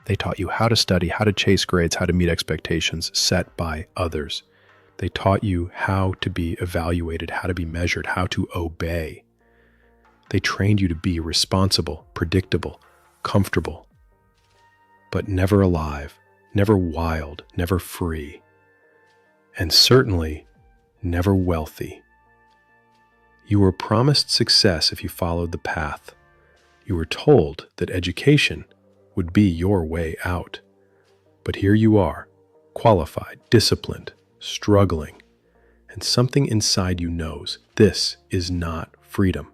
They taught you how to study, how to chase grades, how to meet expectations set by others. They taught you how to be evaluated, how to be measured, how to obey. They trained you to be responsible, predictable, comfortable, but never alive, never wild, never free, and certainly never wealthy. You were promised success if you followed the path. You were told that education would be your way out. But here you are, qualified, disciplined, struggling, and something inside you knows this is not freedom.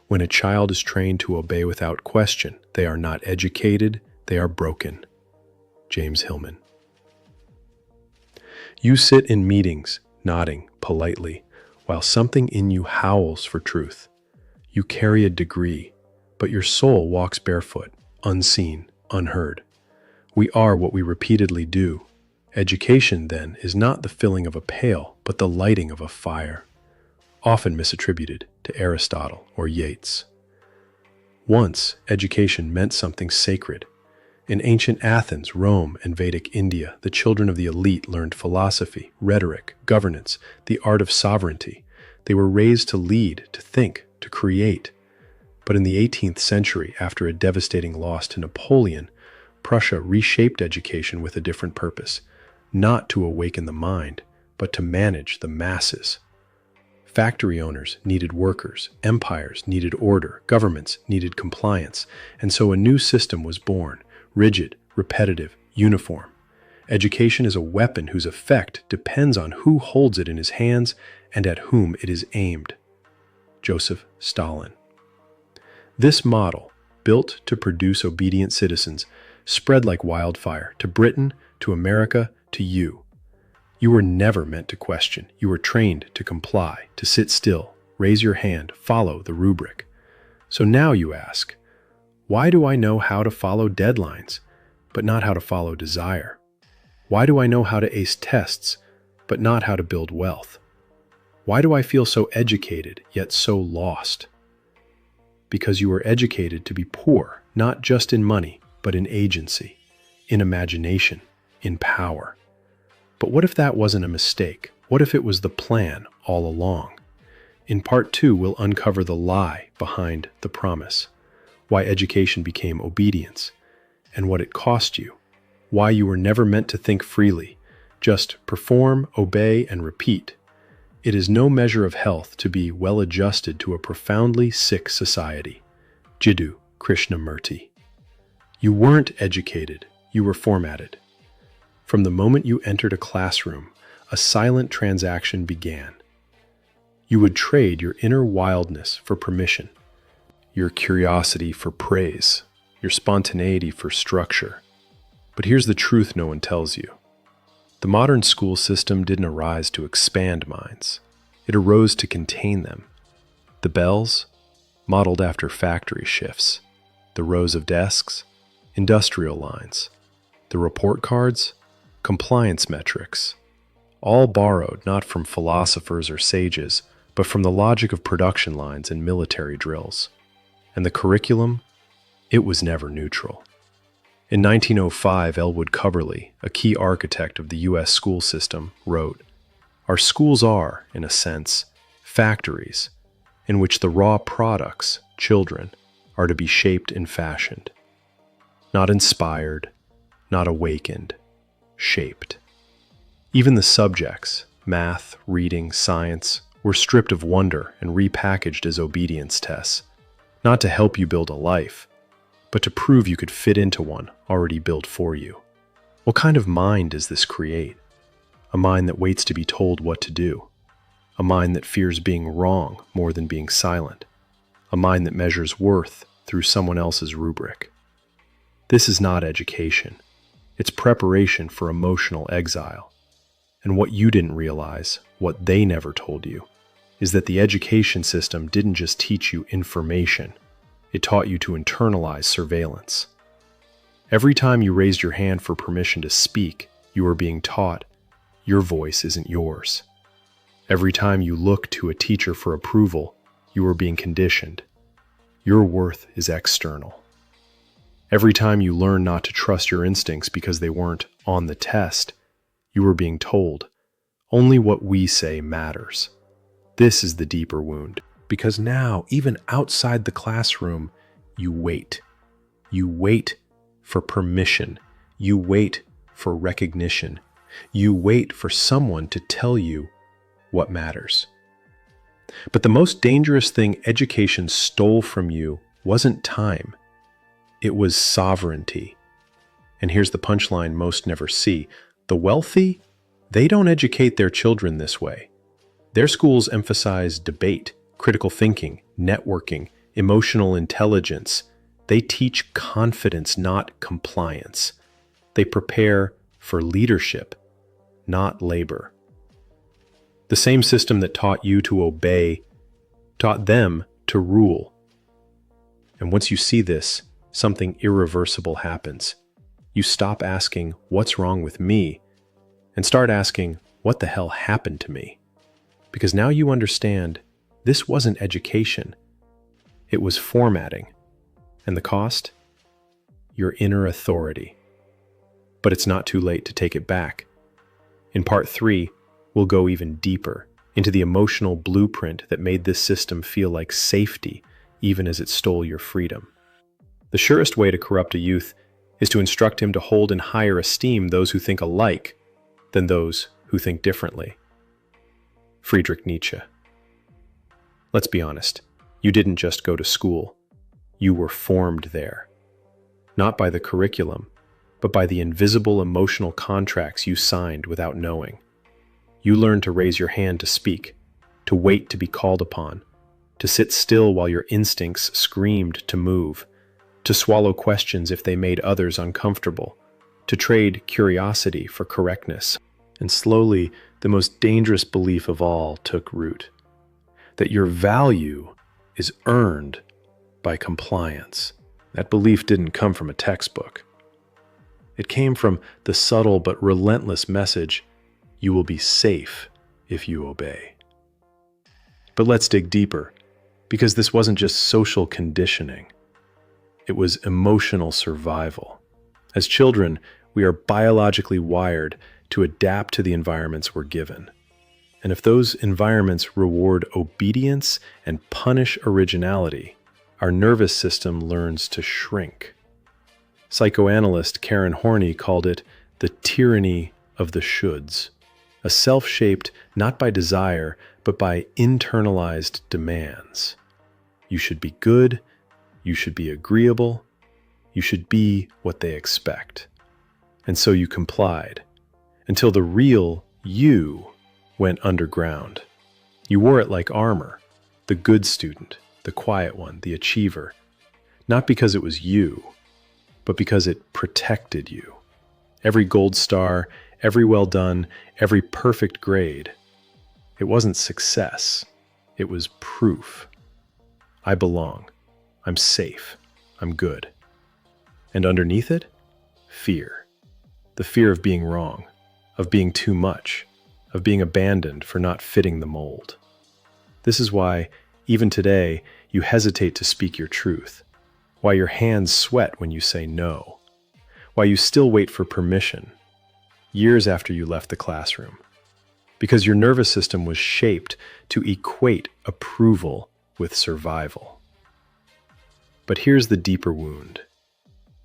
When a child is trained to obey without question, they are not educated, they are broken. James Hillman. You sit in meetings, nodding politely, while something in you howls for truth. You carry a degree, but your soul walks barefoot, unseen, unheard. We are what we repeatedly do. Education, then, is not the filling of a pail, but the lighting of a fire, often misattributed to Aristotle or Yeats. Once, education meant something sacred. In ancient Athens, Rome, and Vedic India, the children of the elite learned philosophy, rhetoric, governance, the art of sovereignty. They were raised to lead, to think, to create. But in the 18th century, after a devastating loss to Napoleon, Prussia reshaped education with a different purpose, not to awaken the mind, but to manage the masses. Factory owners needed workers, empires needed order, governments needed compliance, and so a new system was born, rigid, repetitive, uniform. Education is a weapon whose effect depends on who holds it in his hands and at whom it is aimed. Joseph Stalin. This model, built to produce obedient citizens, spread like wildfire to Britain, to America, to you. You were never meant to question. You were trained to comply, to sit still, raise your hand, follow the rubric. So now you ask, why do I know how to follow deadlines, but not how to follow desire? Why do I know how to ace tests, but not how to build wealth? Why do I feel so educated, yet so lost? Because you were educated to be poor, not just in money, but in agency, in imagination, in power. But what if that wasn't a mistake? What if it was the plan all along? In part 2, we'll uncover the lie behind the promise, why education became obedience, and what it cost you, why you were never meant to think freely, just perform, obey, and repeat. It is no measure of health to be well adjusted to a profoundly sick society. Jiddu Krishnamurti. You weren't educated, you were formatted. From the moment you entered a classroom, a silent transaction began. You would trade your inner wildness for permission, your curiosity for praise, your spontaneity for structure. But here's the truth no one tells you. The modern school system didn't arise to expand minds. It arose to contain them. The bells, modeled after factory shifts. The rows of desks, industrial lines. The report cards, compliance metrics. All borrowed not from philosophers or sages, but from the logic of production lines and military drills. And the curriculum? It was never neutral. In 1905, Elwood Cubberley, a key architect of the U.S. school system, wrote, "Our schools are, in a sense, factories in which the raw products, children, are to be shaped and fashioned. Not inspired, not awakened, shaped." Even the subjects, math, reading, science, were stripped of wonder and repackaged as obedience tests, not to help you build a life, but to prove you could fit into one already built for you. What kind of mind does this create? A mind that waits to be told what to do. A mind that fears being wrong more than being silent. A mind that measures worth through someone else's rubric. This is not education. It's preparation for emotional exile. And what you didn't realize, what they never told you, is that the education system didn't just teach you information. It taught you to internalize surveillance. Every time you raised your hand for permission to speak, you were being taught, your voice isn't yours. Every time you looked to a teacher for approval, you were being conditioned. Your worth is external. Every time you learn not to trust your instincts because they weren't on the test, you were being told, only what we say matters. This is the deeper wound, because now, even outside the classroom, you wait. You wait for permission. You wait for recognition. You wait for someone to tell you what matters. But the most dangerous thing education stole from you wasn't time. It was sovereignty. And here's the punchline most never see. The wealthy, they don't educate their children this way. Their schools emphasize debate, critical thinking, networking, emotional intelligence. They teach confidence, not compliance. They prepare for leadership, not labor. The same system that taught you to obey taught them to rule. And once you see this, something irreversible happens. You stop asking, "What's wrong with me?" and start asking, "What the hell happened to me?" Because now you understand this wasn't education. It was formatting. And the cost? Your inner authority. But it's not too late to take it back. In part 3, we'll go even deeper into the emotional blueprint that made this system feel like safety, even as it stole your freedom. The surest way to corrupt a youth is to instruct him to hold in higher esteem those who think alike than those who think differently. Friedrich Nietzsche. Let's be honest, you didn't just go to school. You were formed there. Not by the curriculum, but by the invisible emotional contracts you signed without knowing. You learned to raise your hand to speak, to wait to be called upon, to sit still while your instincts screamed to move, to swallow questions if they made others uncomfortable, to trade curiosity for correctness. And slowly, the most dangerous belief of all took root, that your value is earned by compliance. That belief didn't come from a textbook. It came from the subtle but relentless message, you will be safe if you obey. But let's dig deeper, because this wasn't just social conditioning. It was emotional survival. As children, we are biologically wired to adapt to the environments we're given. And if those environments reward obedience and punish originality, our nervous system learns to shrink. Psychoanalyst Karen Horney called it the tyranny of the shoulds, a self shaped not by desire, but by internalized demands. You should be good, you should be agreeable, you should be what they expect. And so you complied, until the real you went underground. You wore it like armor, the good student, the quiet one, the achiever, not because it was you, but because it protected you. Every gold star, every well done, every perfect grade, it wasn't success, it was proof. I belong, I'm safe, I'm good. And underneath it, fear. The fear of being wrong, of being too much, of being abandoned for not fitting the mold. This is why, even today, you hesitate to speak your truth, why your hands sweat when you say no, why you still wait for permission, years after you left the classroom, because your nervous system was shaped to equate approval with survival. But here's the deeper wound,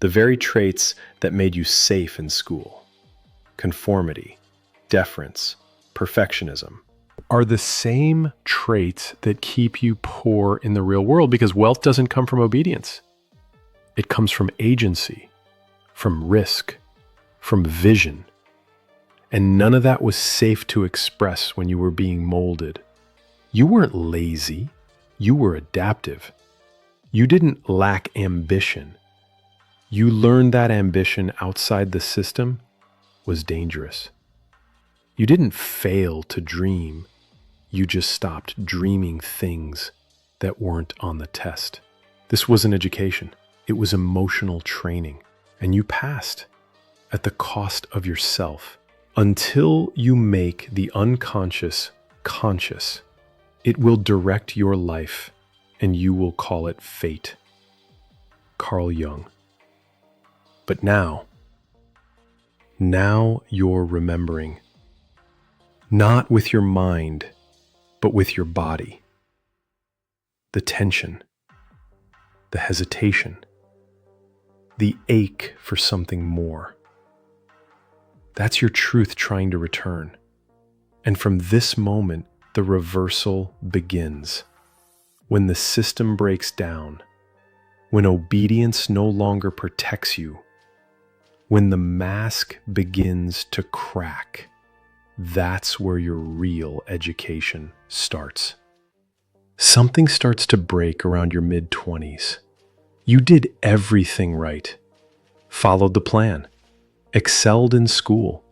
the very traits that made you safe in school, conformity, deference, perfectionism, are the same traits that keep you poor in the real world, because wealth doesn't come from obedience. It comes from agency, from risk, from vision. And none of that was safe to express when you were being molded. You weren't lazy, you were adaptive. You didn't lack ambition. You learned that ambition outside the system was dangerous. You didn't fail to dream. You just stopped dreaming things that weren't on the test. This wasn't education. It was emotional training. And you passed at the cost of yourself. Until you make the unconscious conscious, it will direct your life, and you will call it fate. Carl Jung. But now you're remembering, not with your mind, but with your body. The tension, the hesitation, the ache for something more. That's your truth trying to return. And from this moment, the reversal begins. When the system breaks down, when obedience no longer protects you, when the mask begins to crack, that's where your real education starts. Something starts to break around your mid-20s. You did everything right, followed the plan, excelled in school.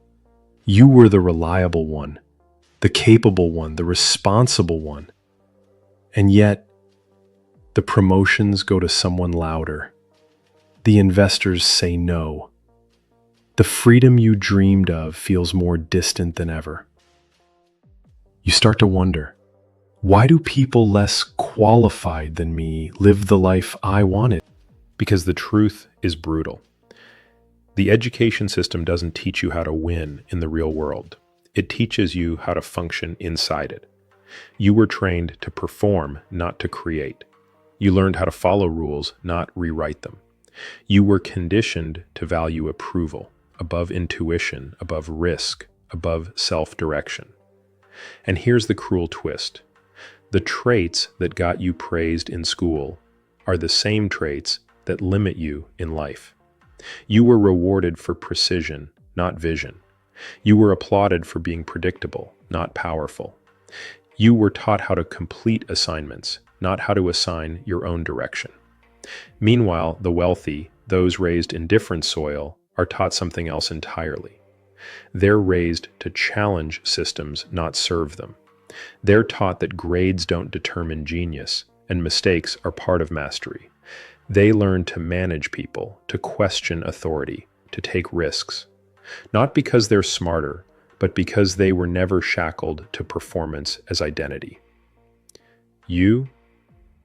You were the reliable one, the capable one, the responsible one. And yet, the promotions go to someone louder. The investors say no. The freedom you dreamed of feels more distant than ever. You start to wonder, why do people less qualified than me live the life I wanted? Because the truth is brutal. The education system doesn't teach you how to win in the real world. It teaches you how to function inside it. You were trained to perform, not to create. You learned how to follow rules, not rewrite them. You were conditioned to value approval, above intuition, above risk, above self-direction. And here's the cruel twist. The traits that got you praised in school are the same traits that limit you in life. You were rewarded for precision, not vision. You were applauded for being predictable, not powerful. You were taught how to complete assignments, not how to assign your own direction. Meanwhile, the wealthy, those raised in different soil, are taught something else entirely. They're raised to challenge systems, not serve them. They're taught that grades don't determine genius, and mistakes are part of mastery. They learn to manage people, to question authority, to take risks. Not because they're smarter, but because they were never shackled to performance as identity. You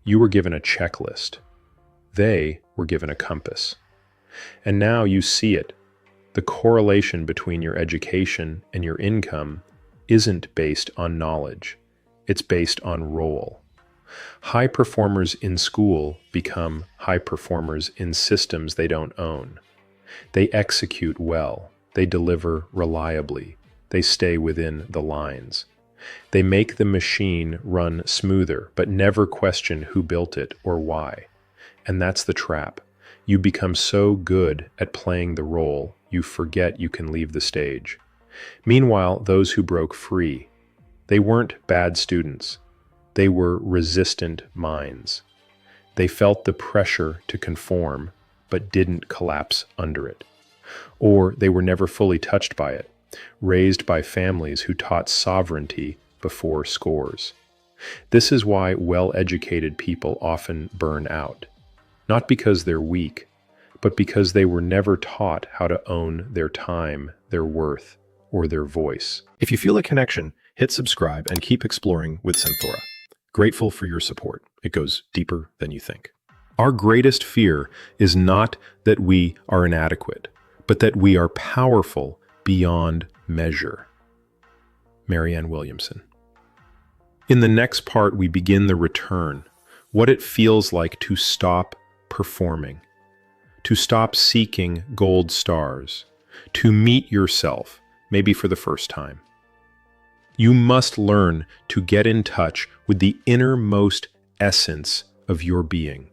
were given a checklist. They were given a compass. And now you see it. The correlation between your education and your income isn't based on knowledge. It's based on role. High performers in school become high performers in systems they don't own. They execute well. They deliver reliably. They stay within the lines. They make the machine run smoother, but never question who built it or why. And that's the trap. You become so good at playing the role, you forget you can leave the stage. Meanwhile, those who broke free, they weren't bad students. They were resistant minds. They felt the pressure to conform, but didn't collapse under it. Or they were never fully touched by it, raised by families who taught sovereignty before scores. This is why well-educated people often burn out. Not because they're weak, but because they were never taught how to own their time, their worth, or their voice. If you feel a connection, hit subscribe and keep exploring with Senthora. Grateful for your support. It goes deeper than you think. Our greatest fear is not that we are inadequate, but that we are powerful beyond measure. Marianne Williamson. In the next part, we begin the return, what it feels like to stop performing, to stop seeking gold stars, to meet yourself, maybe for the first time. You must learn to get in touch with the innermost essence of your being.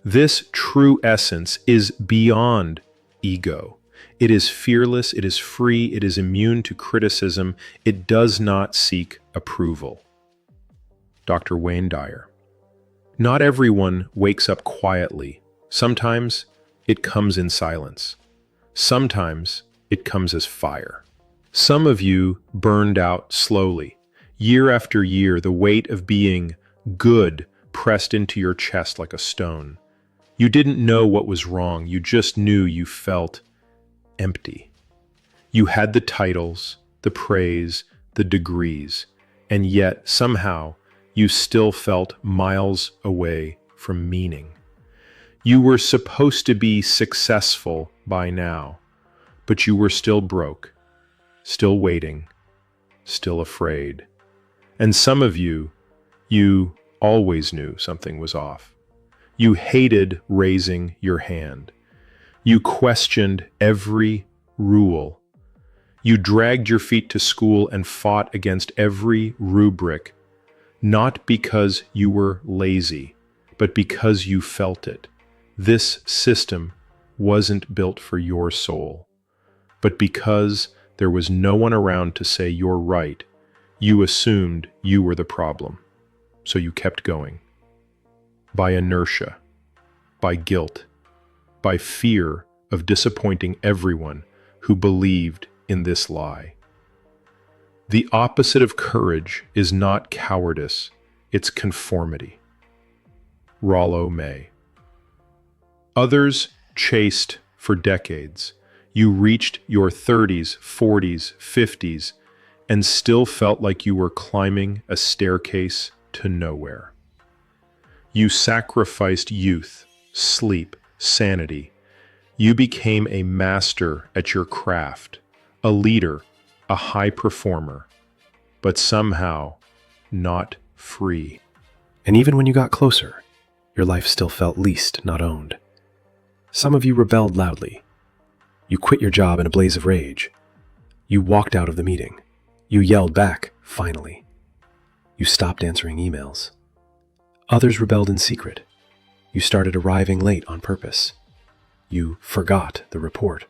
This true essence is beyond ego. It is fearless, it is free, it is immune to criticism, it does not seek approval. Dr. Wayne Dyer. Not everyone wakes up quietly. Sometimes it comes in silence. Sometimes it comes as fire. Some of you burned out slowly. Year after year, the weight of being good pressed into your chest like a stone. You didn't know what was wrong. You just knew you felt empty. You had the titles, the praise, the degrees, and yet somehow you still felt miles away from meaning. You were supposed to be successful by now, but you were still broke, still waiting, still afraid. And some of you always knew something was off. You hated raising your hand. You questioned every rule. You dragged your feet to school and fought against every rubric, not because you were lazy, but because you felt it. This system wasn't built for your soul, but because there was no one around to say you're right, you assumed you were the problem. So you kept going. By inertia, by guilt, by fear of disappointing everyone who believed in this lie. The opposite of courage is not cowardice, it's conformity. Rollo May. Others chased for decades. You reached your 30s, 40s, 50s, and still felt like you were climbing a staircase to nowhere. You sacrificed youth, sleep, sanity. You became a master at your craft, a leader, a high performer, but somehow not free. And even when you got closer, your life still felt leased, not owned. Some of you rebelled loudly. You quit your job in a blaze of rage. You walked out of the meeting. You yelled back, finally. You stopped answering emails. Others rebelled in secret. You started arriving late on purpose. You forgot the report.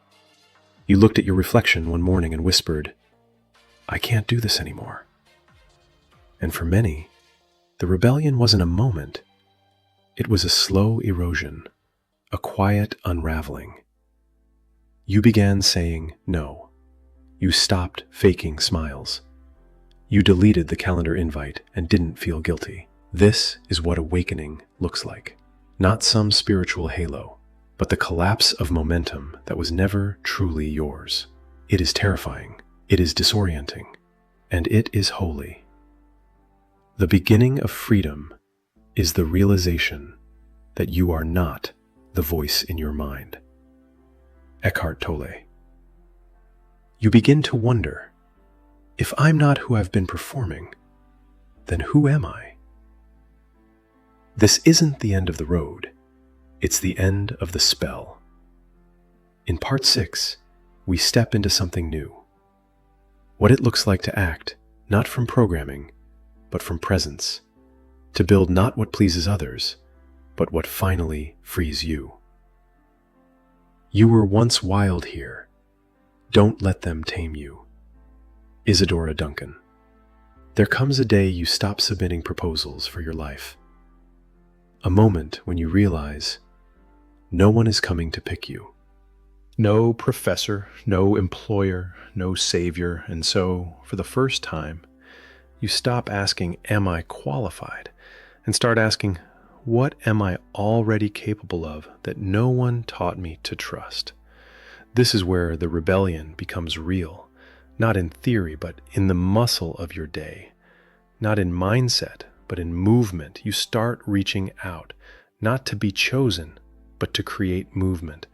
You looked at your reflection one morning and whispered, "I can't do this anymore." And for many, the rebellion wasn't a moment. It was a slow erosion, a quiet unraveling. You began saying no. You stopped faking smiles. You deleted the calendar invite and didn't feel guilty. This is what awakening looks like. Not some spiritual halo, but the collapse of momentum that was never truly yours. It is terrifying, it is disorienting, and it is holy. The beginning of freedom is the realization that you are not the voice in your mind. Eckhart Tolle. You begin to wonder, if I'm not who I've been performing, then who am I? This isn't the end of the road, it's the end of the spell. In part 6, we step into something new. What it looks like to act, not from programming, but from presence. To build not what pleases others, but what finally frees you. You were once wild here. Don't let them tame you. Isadora Duncan. There comes a day you stop submitting proposals for your life. A moment when you realize no one is coming to pick you. No professor, no employer, no savior, and so, for the first time, you stop asking, "Am I qualified?" and start asking, "What am I already capable of that no one taught me to trust?" This is where the rebellion becomes real, not in theory, but in the muscle of your day. Not in mindset, but in movement. You start reaching out, not to be chosen, but to create movement.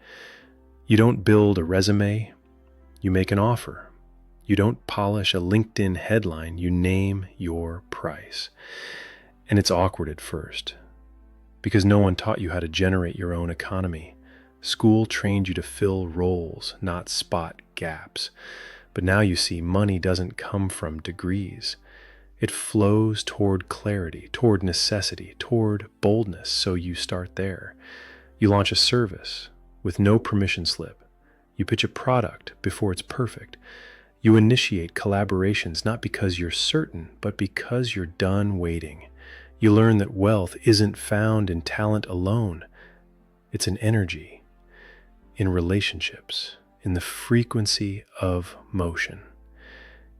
You don't build a resume, you make an offer. You don't polish a LinkedIn headline, you name your price. And it's awkward at first, because no one taught you how to generate your own economy. School trained you to fill roles, not spot gaps. But now you see money doesn't come from degrees. It flows toward clarity, toward necessity, toward boldness, so you start there. You launch a service with no permission slip. You pitch a product before it's perfect. You initiate collaborations not because you're certain, but because you're done waiting. You learn that wealth isn't found in talent alone. It's an energy, in relationships, in the frequency of motion.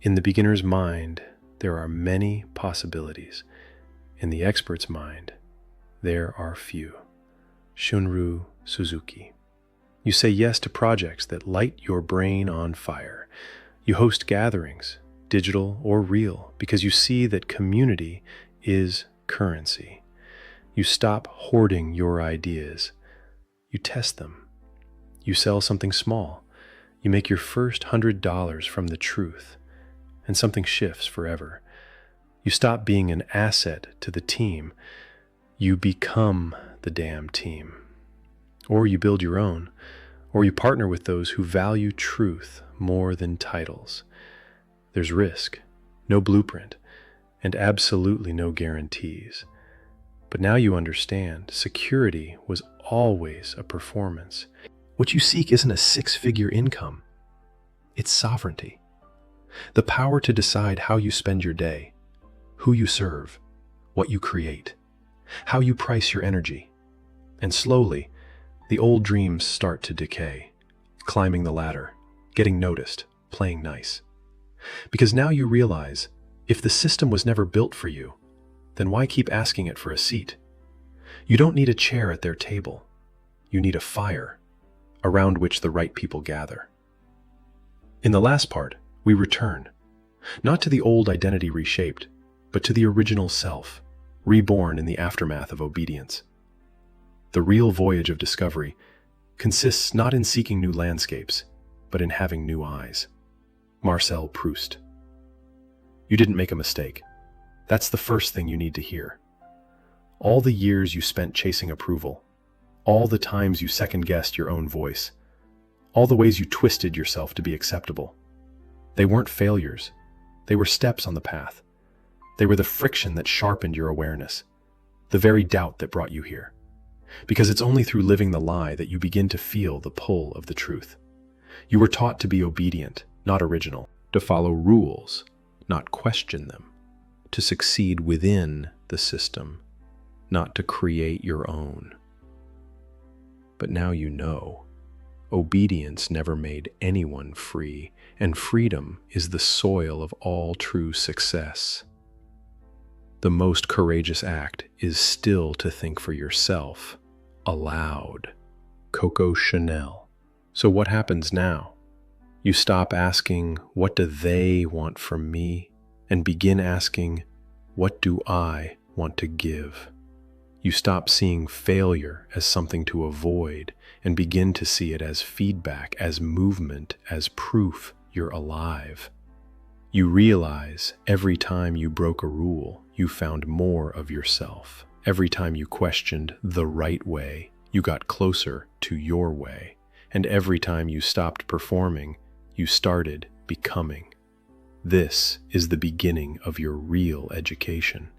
In the beginner's mind, there are many possibilities. In the expert's mind, there are few. Shunryu Suzuki. You say yes to projects that light your brain on fire. You host gatherings, digital or real, because you see that community is currency. You stop hoarding your ideas. You test them. You sell something small. You make your first $100 from the truth, and something shifts forever. You stop being an asset to the team. You become the damn team. Or you build your own, or you partner with those who value truth more than titles. There's risk, no blueprint, and absolutely no guarantees. But now you understand, security was always a performance. What you seek isn't a six-figure income. It's sovereignty. The power to decide how you spend your day, who you serve, what you create, how you price your energy. And slowly, the old dreams start to decay, climbing the ladder, getting noticed, playing nice. Because now you realize, if the system was never built for you, then why keep asking it for a seat? You don't need a chair at their table. You need a fire around which the right people gather. In the last part, we return, not to the old identity reshaped, but to the original self, reborn in the aftermath of obedience. The real voyage of discovery consists not in seeking new landscapes, but in having new eyes. Marcel Proust. You didn't make a mistake. That's the first thing you need to hear. All the years you spent chasing approval, all the times you second-guessed your own voice, all the ways you twisted yourself to be acceptable, they weren't failures. They were steps on the path. They were the friction that sharpened your awareness, the very doubt that brought you here. Because it's only through living the lie that you begin to feel the pull of the truth. You were taught to be obedient, not original, to follow rules, not question them, to succeed within the system, not to create your own. But now you know, obedience never made anyone free, and freedom is the soil of all true success. The most courageous act is still to think for yourself, aloud. Coco Chanel. So what happens now? You stop asking, what do they want from me? And begin asking, what do I want to give? You stop seeing failure as something to avoid and begin to see it as feedback, as movement, as proof you're alive. You realize every time you broke a rule, you found more of yourself. Every time you questioned the right way, you got closer to your way. And every time you stopped performing, you started becoming. This is the beginning of your real education.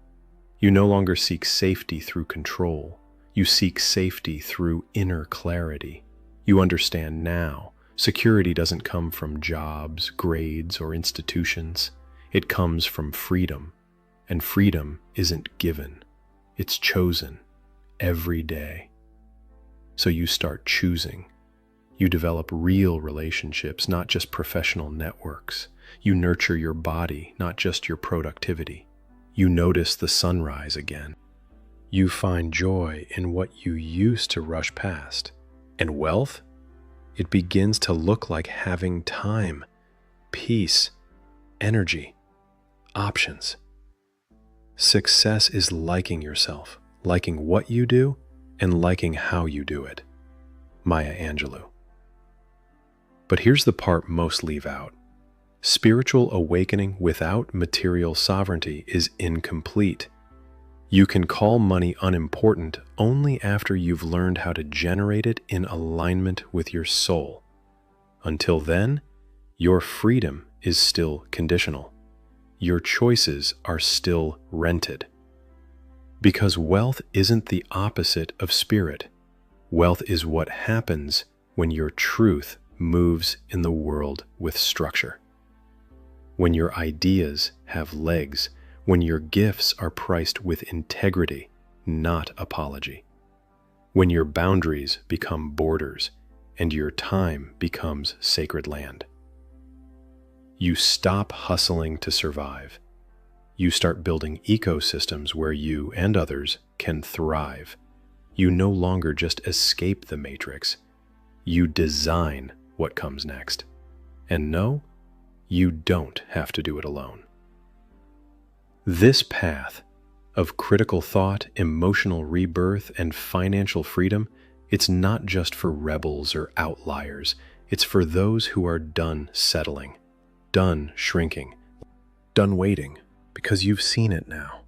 You no longer seek safety through control. You seek safety through inner clarity. You understand now, security doesn't come from jobs, grades, or institutions. It comes from freedom. And freedom isn't given. It's chosen every day. So you start choosing. You develop real relationships, not just professional networks. You nurture your body, not just your productivity. You notice the sunrise again. You find joy in what you used to rush past. And wealth? It begins to look like having time, peace, energy, options. Success is liking yourself, liking what you do, and liking how you do it. Maya Angelou. But here's the part most leave out. Spiritual awakening without material sovereignty is incomplete. You can call money unimportant only after you've learned how to generate it in alignment with your soul. Until then, your freedom is still conditional. Your choices are still rented. Because wealth isn't the opposite of spirit. Wealth is what happens when your truth moves in the world with structure. When your ideas have legs, when your gifts are priced with integrity, not apology. When your boundaries become borders and your time becomes sacred land. You stop hustling to survive. You start building ecosystems where you and others can thrive. You no longer just escape the matrix. You design what comes next. And no, you don't have to do it alone. This path of critical thought, emotional rebirth, and financial freedom It's not just for rebels or outliers. It's for those who are done settling, done shrinking, done waiting, because you've seen it now.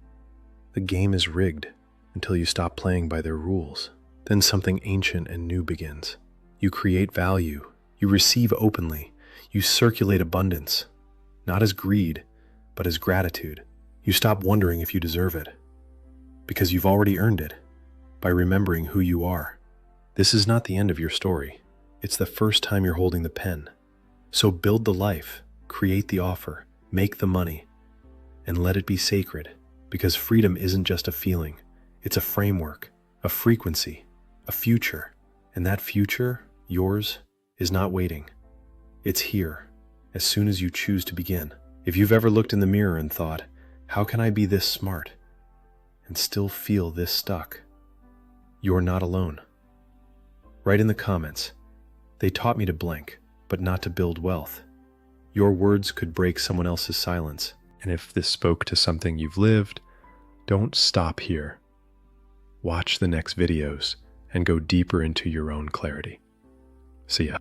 The game is rigged until you stop playing by their rules. Then something ancient and new begins. You create value. You receive openly. You circulate abundance, not as greed, but as gratitude. You stop wondering if you deserve it, because you've already earned it by remembering who you are. This is not the end of your story. It's the first time you're holding the pen. So build the life, create the offer, make the money, and let it be sacred, because freedom isn't just a feeling. It's a framework, a frequency, a future. And that future, yours, is not waiting. It's here, as soon as you choose to begin. If you've ever looked in the mirror and thought, how can I be this smart and still feel this stuck? You're not alone. Write in the comments, they taught me to blank, but not to build wealth. Your words could break someone else's silence. And if this spoke to something you've lived, don't stop here. Watch the next videos and go deeper into your own clarity. See ya.